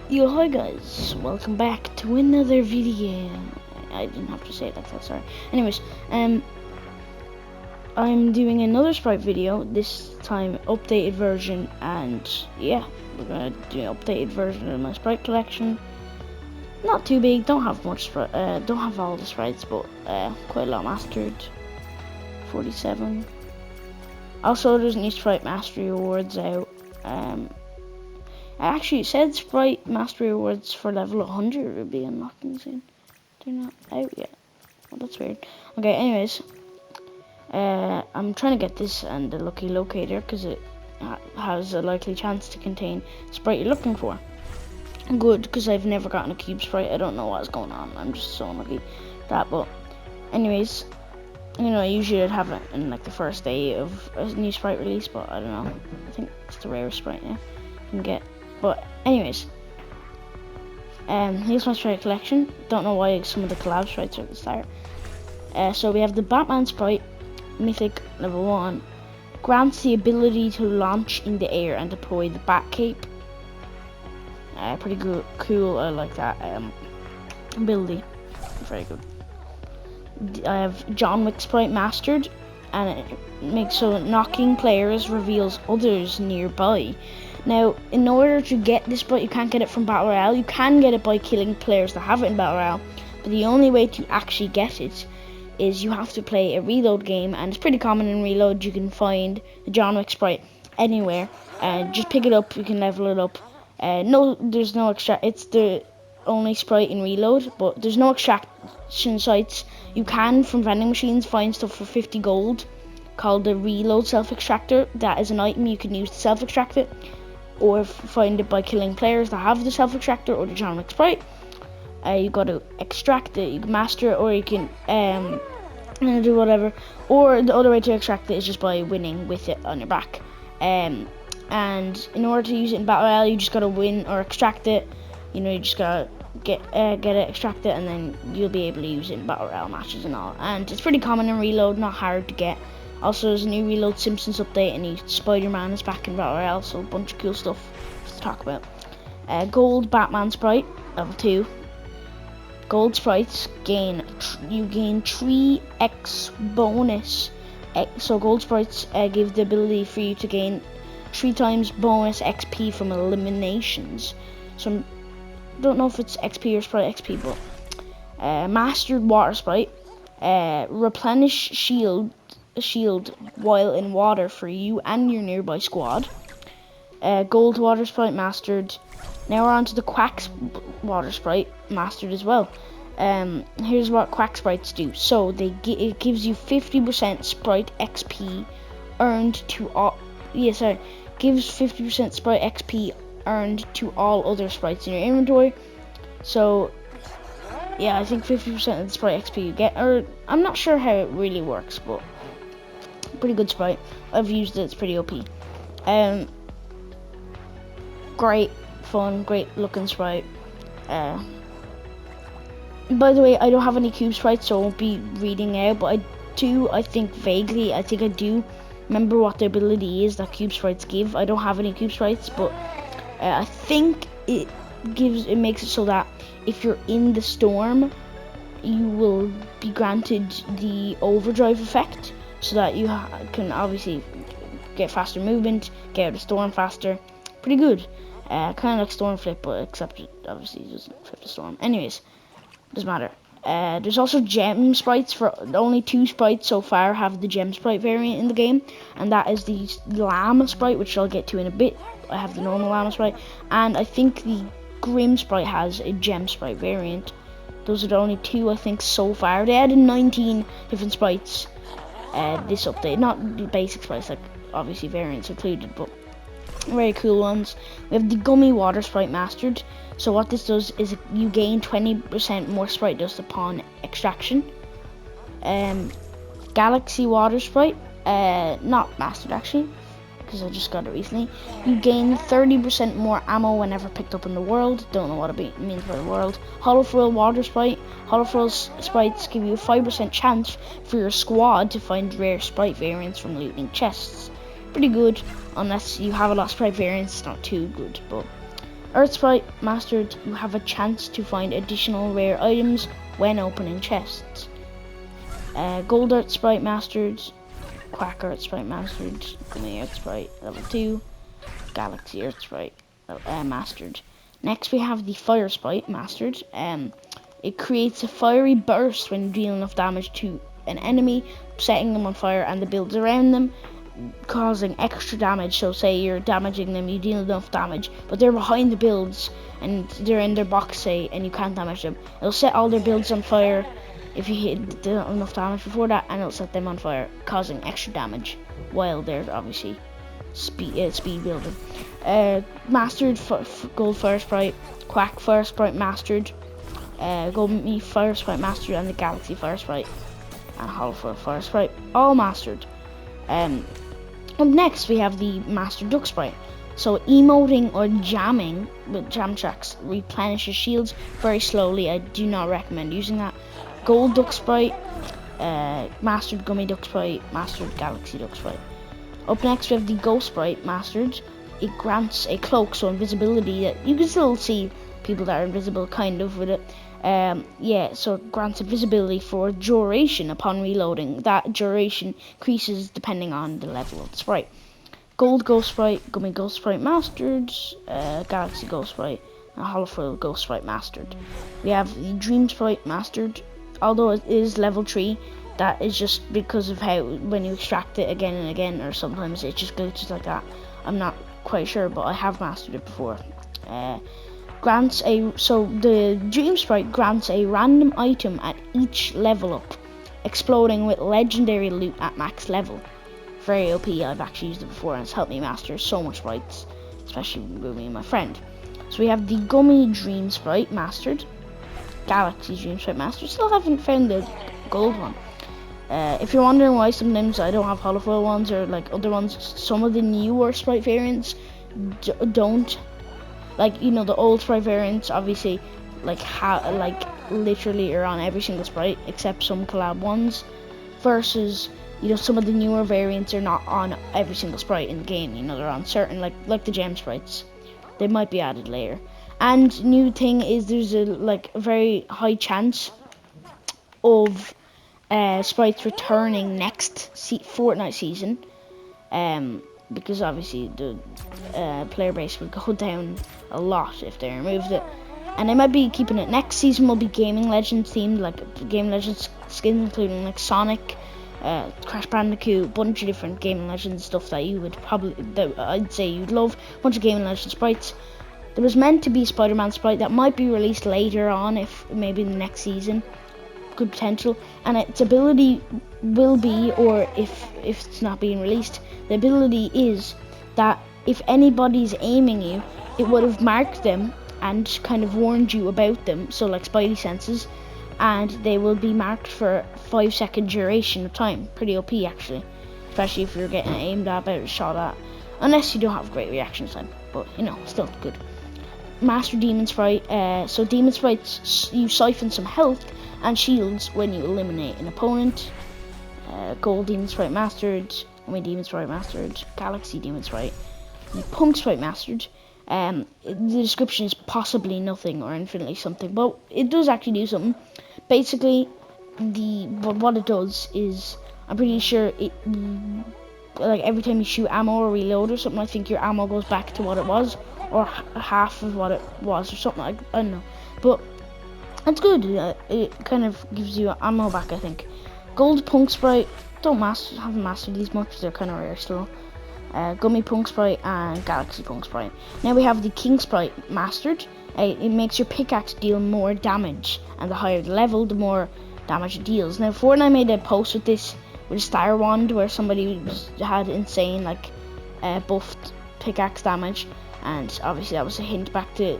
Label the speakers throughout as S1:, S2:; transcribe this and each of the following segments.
S1: Yo, hi guys, welcome back to another video. I didn't have to say it like that, sorry. Anyways, I'm doing another Sprite video, this time updated version, and yeah, we're gonna do an updated version of my Sprite collection. Not too big, don't have much Sprite, don't have all the Sprites, but quite a lot mastered. 47. Also, there's new Sprite Mastery Awards out. Actually, it said Sprite Mastery Awards for level 100 would be unlocking soon. They're not out yet. Well, that's weird. Okay, anyways. I'm trying to get this and the Lucky Locator because it has a likely chance to contain Sprite you're looking for. Good, because I've never gotten a Cube Sprite. I don't know what's going on. I'm just so unlucky that. But anyways, you know, usually I'd have it in like the first day of a new Sprite release, but I don't know. I think it's the rarest Sprite you can get. But anyways, here's my Sprite collection. Don't know why some of the collab Sprites are at the start. So we have the Batman Sprite, Mythic level 1. Grants the ability to launch in the air and deploy the Bat Cape. Pretty good, cool. I like that ability. Very good. I have John Wick Sprite Mastered, and it makes so knocking players reveals others nearby. Now, in order to get this Sprite, you can't get it from Battle Royale. You can get it by killing players that have it in Battle Royale, but the only way to actually get it is you have to play a reload game, and it's pretty common in reload. You can find the John Wick Sprite anywhere, and just pick it up. You can level it up. No, there's no it's the only Sprite in reload, but there's no extraction sites. You can, from vending machines, find stuff for 50 gold called the reload self-extractor. That is an item you can use to self-extract it, or find it by killing players that have the self-extractor or the John Wick Sprite. You got to extract it, you can master it, or you can do whatever. Or the other way to extract it is just by winning with it on your back. And in order to use it in Battle Royale, you just got to win or extract it. You know, you just got to get it, extract it, and then you'll be able to use it in Battle Royale matches and all. And it's pretty common in reload, not hard to get. Also, there's a new Reload Simpsons update, and Spider-Man is back in Battle Royale, so a bunch of cool stuff to talk about. Gold Batman Sprite, level 2. Gold Sprites you gain 3x bonus. So gold Sprites give the ability for you to gain 3 times bonus XP from eliminations. So I don't know if it's XP or Sprite XP, but Mastered Water Sprite, replenish shield while in water for you and your nearby squad. Gold Water Sprite Mastered. Now we're on to the Quack Water Sprite Mastered as well. Here's what Quack Sprites do. So it gives you 50% Sprite XP earned to all. Gives 50% Sprite XP earned to all other Sprites in your inventory. So yeah, I think 50% of the Sprite XP you get, or I'm not sure how it really works, but pretty good Sprite. I've used it, it's pretty OP. Great fun, great looking Sprite. By the way, I don't have any Cube Sprites, so I won't be reading out, but I think I do remember what the ability is that Cube Sprites give. I don't have any Cube Sprites, but I think it makes it so that if you're in the storm, you will be granted the overdrive effect, so that you can obviously get faster movement, get out of the storm faster. Pretty good. Kind of like Storm Flip, but except it obviously doesn't flip the storm. Anyways, doesn't matter. There's also Gem Sprites. For only 2 Sprites so far have the Gem Sprite variant in the game, and that is the Llama Sprite, which I'll get to in a bit. I have the normal Llama Sprite, and I think the Grim Sprite has a Gem Sprite variant. Those are the only 2 I think so far. They added 19 different sprites this update, not the basic sprites, like obviously variants included, but very cool ones. We have the Gummy Water Sprite Mastered. So what this does is you gain 20% more Sprite dust upon extraction. Galaxy Water Sprite, not mastered actually, because I just got it recently. You gain 30% more ammo whenever picked up in the world. Don't know what it means by the world. Holofrill Water Sprite. Holofrill Sprites give you a 5% chance for your squad to find rare Sprite variants from looting chests. Pretty good, unless you have a lot of Sprite variants. It's not too good, but Earth Sprite mastered, you have a chance to find additional rare items when opening chests. Gold Earth Sprite mastered, Quack Earth Sprite mastered, Gummy Earth Sprite level 2, Galaxy Earth Sprite mastered. Next we have the Fire Sprite mastered. It creates a fiery burst when you deal enough damage to an enemy, setting them on fire and the builds around them, causing extra damage. So say you're damaging them, you deal enough damage, but they're behind the builds and they're in their box, say, and you can't damage them. It'll set all their builds on fire if you hit enough damage before that, and it'll set them on fire, causing extra damage while they're obviously speed building. Mastered Gold Fire Sprite, Quack Fire Sprite mastered, Golden Fire Sprite mastered, and the Galaxy Fire Sprite and Hollow Fire Sprite all mastered. Up next we have the Master Duck Sprite. So emoting or jamming with jam tracks replenishes shields very slowly. I do not recommend using that. Gold Duck Sprite, mastered Gummy Duck Sprite, mastered Galaxy Duck Sprite. Up next we have the Ghost Sprite mastered. It grants a cloak, so invisibility, that you can still see people that are invisible kind of with it. So it grants invisibility for duration upon reloading. That duration increases depending on the level of the sprite. Gold Ghost Sprite, Gummy Ghost Sprite mastered, Galaxy Ghost Sprite, and Hollow Ghost Sprite mastered. We have the Dream Sprite mastered. Although it is level 3, that is just because of how when you extract it again and again, or sometimes it just glitches like that. I'm not quite sure, but I have mastered it before. The Dream Sprite grants a random item at each level up, exploding with legendary loot at max level. Very OP. I've actually used it before and it's helped me master so much sprites, especially with me and my friend. So we have the Gummy Dream Sprite mastered, Galaxy Dream Sprite mastered. Still haven't found the gold one. If you're wondering why sometimes I don't have holofoil ones or like other ones, some of the newer sprite variants don't. Like, you know, the old sprite variants obviously literally are on every single sprite except some collab ones, versus, you know, some of the newer variants are not on every single sprite in the game. You know, they're on certain, like the gem sprites. They might be added later. And new thing is there's a very high chance of sprites returning next Fortnite season, because obviously the player base will go down a lot if they removed it. And they might be keeping it. Next season will be Gaming Legends themed, like Gaming Legends skins, including like Sonic, Crash Bandicoot, a bunch of different Gaming Legends stuff that you would I'd say you'd love. A bunch of Gaming Legends sprites. There was meant to be Spider-Man sprite that might be released later on, if maybe in the next season. Good potential. And its ability will be, or if it's not being released, the ability is that if anybody's aiming you, it would have marked them and kind of warned you about them, so like Spidey senses, and they will be marked for 5-second duration of time. Pretty OP actually, especially if you're getting aimed at or shot at, unless you don't have great reaction time, but you know, still good. Master Demon Sprite. So Demon Sprites, you siphon some health and shields when you eliminate an opponent. Gold Demon Sprite mastered, Gummy Demon Sprite mastered, Galaxy Demon Sprite, Punk Sprite mastered. The description is possibly nothing or infinitely something, but it does actually do something. Basically, what it does is, I'm pretty sure it, like every time you shoot ammo or reload or something, I think your ammo goes back to what it was, or half of what it was, or something like, I don't know. But it's good. It kind of gives you ammo back, I think. Gold Punk Sprite, haven't mastered these much, they're kind of rare still. Gummy Punk Sprite and Galaxy Punk Sprite. Now we have the King Sprite mastered. It makes your pickaxe deal more damage, and the higher the level, the more damage it deals. Now Fortnite made a post with this, with a star wand, where somebody had insane buffed pickaxe damage, and obviously that was a hint back to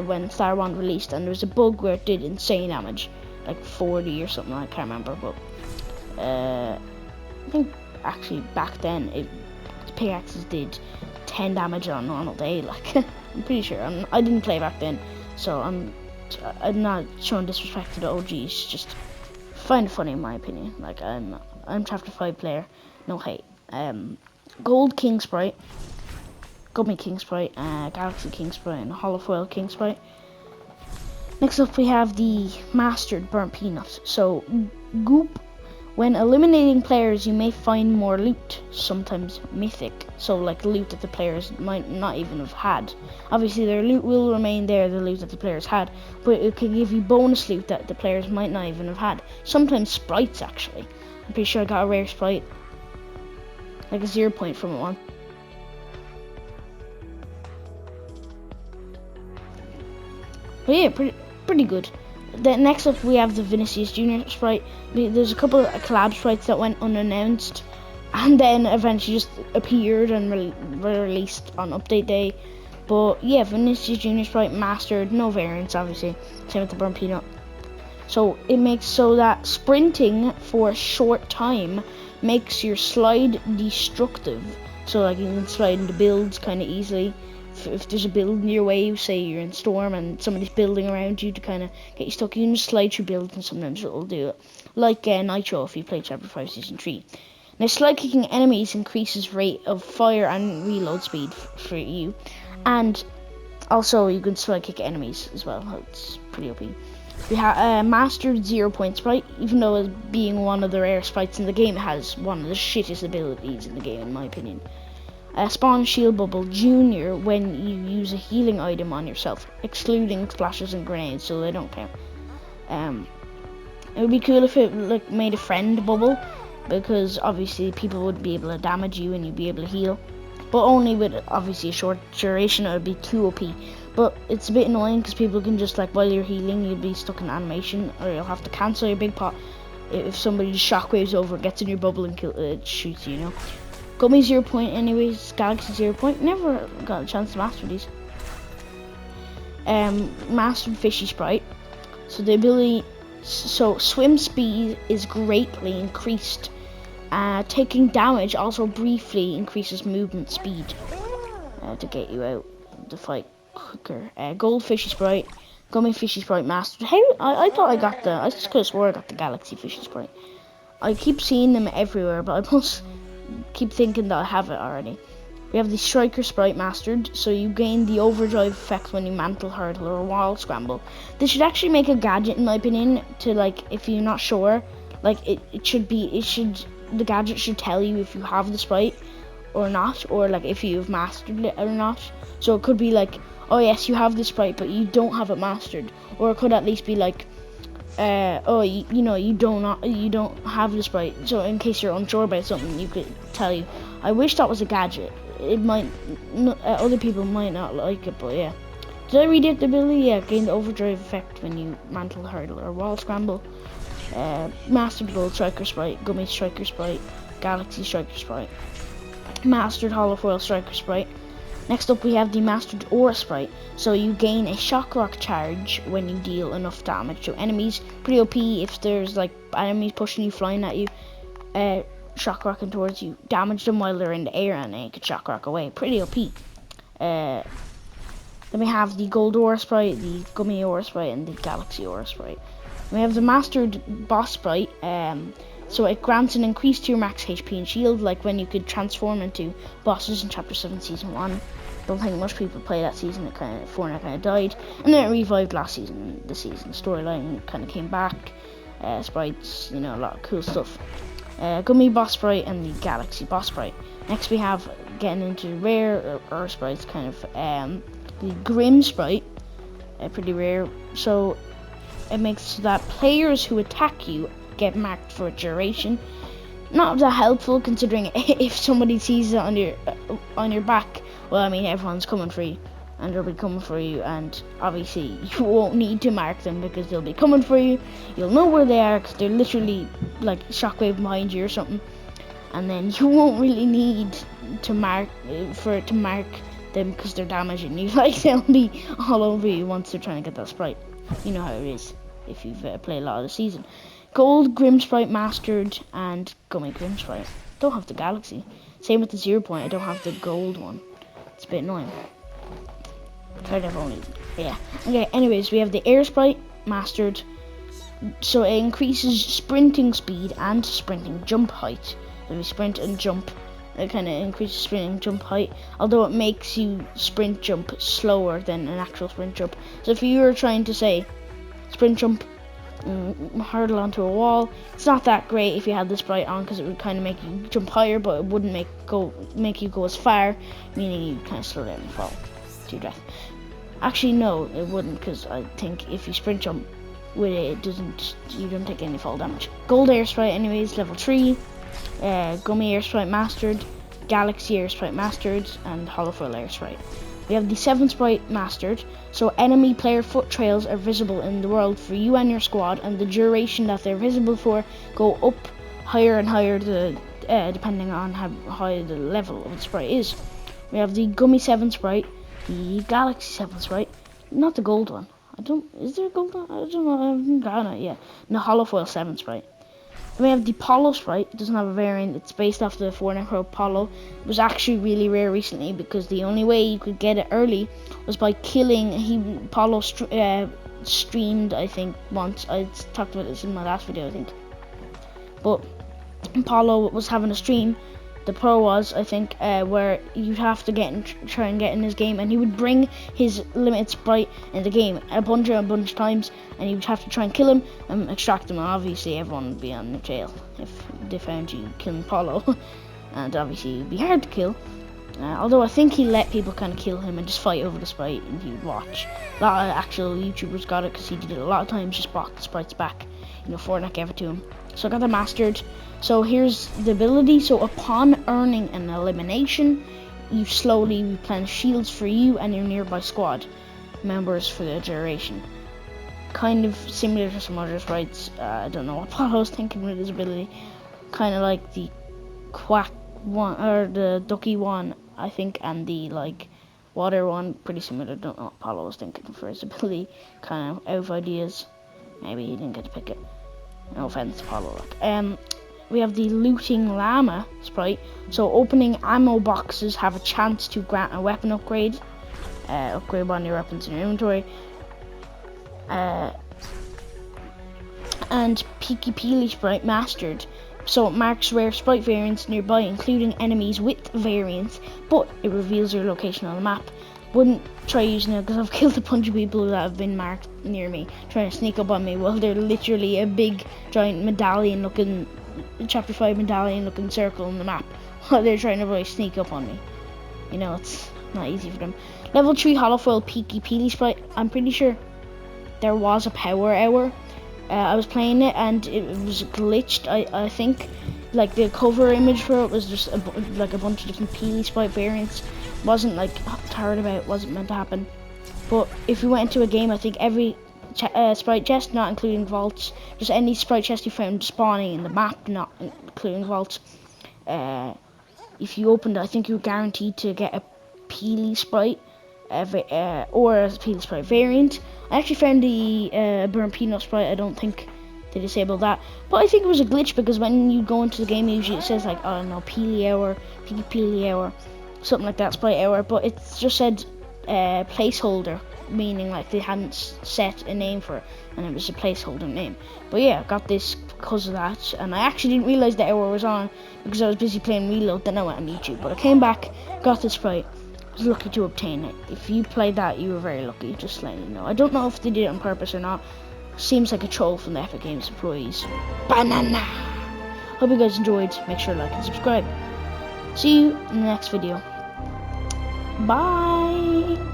S1: when Star Wand released, and there was a bug where it did insane damage, like 40 or something, I can't remember, but I think actually back then the pickaxes did 10 damage on a normal day, like I'm pretty sure. I didn't play back then, so I'm not showing disrespect to the OGs, just find it funny in my opinion. Like I'm chapter 5 player, no hate. Gold King Sprite, Gummy King Sprite, Galaxy King Sprite, and Holofoil King Sprite. Next up we have the Mastered Burnt Peanut. So Goop, when eliminating players you may find more loot, sometimes mythic, so like loot that the players might not even have had. Obviously their loot will remain there, the loot that the players had, but it can give you bonus loot that the players might not even have had. Sometimes sprites actually. I'm pretty sure I got a rare sprite, like a 0 point from it once. But yeah, pretty good. Then next up we have the Vinicius Jr. Sprite. There's a couple of collab sprites that went unannounced and then eventually just appeared and were released on update day. But yeah, Vinicius Jr. Sprite Mastered, no variants obviously, same with the Burnt Peanut. So it makes so that sprinting for a short time makes your slide destructive. So like you can slide into builds kind of easily. If there's a build in your way, say you're in Storm and somebody's building around you to kind of get you stuck, you can just slide through builds and sometimes it'll do it. Like Nitro if you play Chapter 5 Season 3. Now slide kicking enemies increases rate of fire and reload speed for you. And also you can slide kick enemies as well, it's pretty OP. We have Mastered 0 point Sprite. Even though as being one of the rare sprites in the game, it has one of the shittest abilities in the game in my opinion. Spawn Shield Bubble Junior when you use a healing item on yourself, excluding splashes and grenades, so they don't count. It would be cool if it like made a friend bubble, because obviously people would be able to damage you and you'd be able to heal, but only with obviously a short duration. It would be too OP. But it's a bit annoying because people can just like while you're healing, you'll be stuck in animation, or you'll have to cancel your big pot if somebody just shockwaves over, gets in your bubble and shoots you, you know. Gummy 0 point anyways, Galaxy 0 point, never got a chance to master these. Mastered Fishy Sprite. So the ability, so swim speed is greatly increased. Taking damage also briefly increases movement speed to get you out of the fight quicker. Gold Fishy Sprite, Gummy Fishy Sprite Mastered. I thought I got I just could have swore I got the Galaxy Fishy Sprite. I keep seeing them everywhere, but I must keep thinking that I have it already. We have the Striker Sprite Mastered, so you gain the overdrive effect when you mantle, hurdle, or wall scramble. This should actually make a gadget in my opinion to like, if you're not sure, like the gadget should tell you if you have the sprite or not, or like if you've mastered it or not. So it could be like, oh yes, you have the sprite but you don't have it mastered, or it could at least be like, oh, you don't have the sprite, so in case you're unsure about something, you could tell you. I wish that was a gadget. It might, other people might not like it, but yeah. Did I read it, the ability? Yeah, gain the overdrive effect when you mantle, hurdle, or wall scramble. Mastered Gold Striker Sprite, Gummy Striker Sprite, Galaxy Striker Sprite, Mastered Holofoil Striker Sprite. Next up we have the Mastered Aura Sprite. So you gain a Shock Rock charge when you deal enough damage to enemies. Pretty OP if there's like enemies pushing you, flying at you, Shock Rocking towards you. Damage them while they're in the air and then you can Shock Rock away. Pretty OP. Then we have the Gold Aura Sprite, the Gummy Aura Sprite, and the Galaxy Aura Sprite. We have the Mastered Boss Sprite. So it grants an increase to your max HP and shield, like when you could transform into bosses in Chapter 7 Season 1. Don't think much people play that season. FORTNITE kind of died, and then it revived last season. The season storyline kind of came back. Sprites, a lot of cool stuff. Gummy Boss Sprite and the Galaxy Boss Sprite. Next we have, getting into rare or sprites, kind of the Grim Sprite. Pretty rare. So it makes so that players who attack you get marked for a duration. Not that helpful, considering if somebody sees it on your back, well, I mean, everyone's coming for you, and they'll be coming for you, and obviously you won't need to mark them because they'll be coming for you. You'll know where they are because they're literally like shockwave behind you or something, and then you won't really need to mark them because they're damaging you. Like, they'll be all over you once they're trying to get that sprite. You know how it is if you've played a lot of the season. Gold Grim Sprite Mastered and Gummy Grim Sprite. Don't have the Galaxy. Same with the 0 point. I don't have the gold one. It's a bit annoying. Kind of only, yeah. Okay. Anyways, we have the Air Sprite Mastered. So it increases sprinting speed and sprinting jump height. So we sprint and jump It kind of increases sprint and jump height, although it makes you sprint jump slower than an actual sprint jump. So if you were trying to say sprint jump, hurdle onto a wall, it's not that great if you had the sprite on, because it would kind of make you jump higher, but it wouldn't make you go as far, meaning you kind of slow down and fall to your death. Actually, no, it wouldn't, because I think if you sprint jump with it, you don't take any fall damage. Gold Air Sprite, anyways, level 3. Gummy Air Sprite Mastered, Galaxy Air Sprite Mastered, and Holofoil Air Sprite. We have the 7 Sprite Mastered, so enemy player foot trails are visible in the world for you and your squad, and the duration that they're visible for go up higher and higher depending on how high the level of the sprite is. We have the Gummy 7 Sprite, the Galaxy 7 Sprite, not the gold one. Is there a gold one? I don't know, I haven't gotten it yet. And the Holofoil 7 Sprite. Then we have the Polo Sprite. It doesn't have a variant. It's based off the FORTNITE Pro Polo. It was actually really rare recently, because the only way you could get it early was by killing. Polo streamed, I think, once. I talked about this in my last video, I think. But Polo was having a stream. The Pro was, I think, where you'd have to try and get in his game, and he would bring his limited sprite in the game a bunch of times, and you would have to try and kill him and extract him. And obviously, everyone would be on the jail if they found you killing Polo, and obviously it'd be hard to kill. Although I think he let people kind of kill him and just fight over the sprite, and he'd watch. A lot of actual YouTubers got it because he did it a lot of times, just brought the sprites back. Fortnite gave it to him. So I got the Mastered. So here's the ability. So upon earning an elimination, you slowly replenish shields for you and your nearby squad members for the duration. Kind of similar to some other sprites. I don't know what Polo was thinking with his ability. Kind of like the Quack one, or the Ducky one, I think, and the water one. Pretty similar. Don't know what Polo was thinking for his ability. Kind of out of ideas. Maybe he didn't get to pick it. No offense to Polo. We have the Looting Llama Sprite. So opening ammo boxes have a chance to grant a weapon upgrade. Upgrade one of your weapons in your inventory. And Peaky Peely Sprite Mastered. So it marks rare sprite variants nearby, including enemies with variants, but it reveals your location on the map. Wouldn't try using it, because I've killed a bunch of people that have been marked near me, trying to sneak up on me while they're literally a big giant medallion looking, chapter 5 medallion looking circle on the map, while they're trying to really sneak up on me. It's not easy for them. Level 3 Holofoil Peaky Peely Sprite. I'm pretty sure there was a power hour. I was playing it and it was glitched, I think. Like the cover image for it was just a bunch of different Peely Sprite variants. Wasn't tired about it, wasn't meant to happen. But if you went into a game, I think every sprite chest, not including vaults, just any sprite chest you found spawning in the map, not including vaults, if you opened it, I think you were guaranteed to get a Peely Sprite or a Peely Sprite variant. I actually found the Burnt Peanut Sprite. I don't think they disabled that, but I think it was a glitch, because when you go into the game, usually it says Peely Hour, Peely Hour, something like that, Sprite Hour, but it just said placeholder, meaning they hadn't set a name for it, and it was a placeholder name. But yeah, I got this because of that, and I actually didn't realize the hour was on because I was busy playing Reload. Then I went on YouTube, but I came back, got the sprite. I was lucky to obtain it. If you played that, you were very lucky, just letting you know. I don't know if they did it on purpose or not. Seems like a troll from the Epic Games employees. Banana! Hope you guys enjoyed. Make sure to like and subscribe. See you in the next video. Bye!